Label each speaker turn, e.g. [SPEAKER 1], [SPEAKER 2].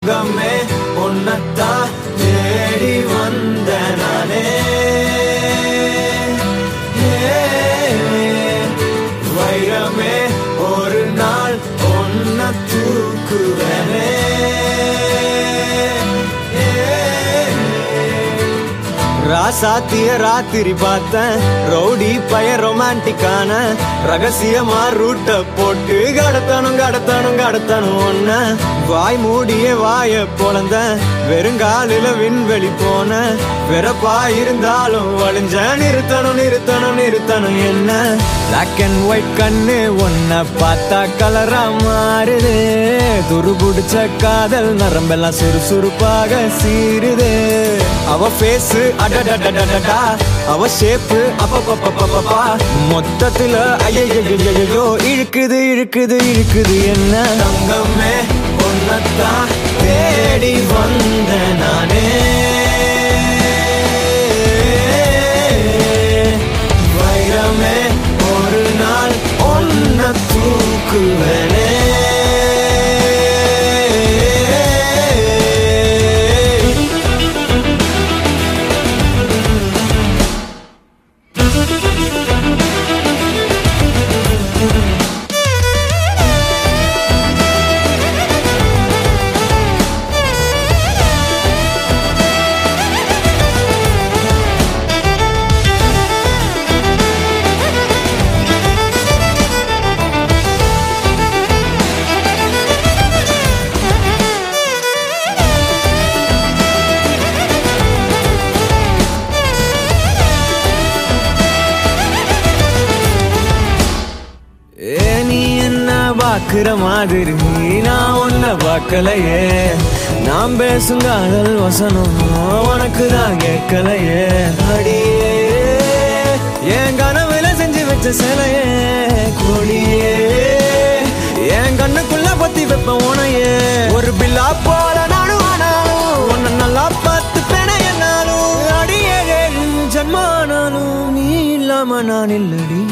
[SPEAKER 1] தங்கமே உன்னத்தான் தேடி வந்த நானே வைரமே ஒரு நாள் ஒன்ன தூக்குவனே ராசாத்திய ராத்திரி பார்த்தேன் ரவுடி பய ரொமான்டிக்கான ரகசியமா ரூட்ட போட்டு கடத்தணும் ஒன்ன வாய் மூடிய வாய பொழந்த வெறுங்காலில விண்வெளி போன வெறப்பா இருந்தாலும் வழிஞ்ச நிறுத்தணும் என்ன பிளாக் அண்ட் ஒயிட் கண்ணு ஒன்ன பார்த்தா கலரா மாறுது துருபுடிச்ச காதல் நரம்பெல்லாம் சுறுசுறுப்பாக சீருது அவ ஃபேஸ் அடடடடடடா அவ ஷேப்பு அப்பப்பப்பப்பப்பா மொத்தத்துல ஐயோ இழுக்குது என்ன தங்கமே உன்னத்தான் தேடி வந்த நானே வைரமே ஒரு நாள் ஒன்ன தூக்குவனே நீ என்ன பாக்குற மாதிரி நான் உன்ன பார்க்கலையே நான் பேசும் காதல் வசனம் உனக்கு தான் கேட்கலையே அடியே என் கனவுல செஞ்சு வச்ச சிலையே கொடியே என் கண்ணுக்குள்ள பத்தி வைப்ப உனையே ஒரு பில்லா போல நானும் ஆனாலும் உன்னை நல்லா பார்த்து பெண என்னாலும் அடியே ஜன்மானாலும் நீ இல்லாம நான் இல்லடி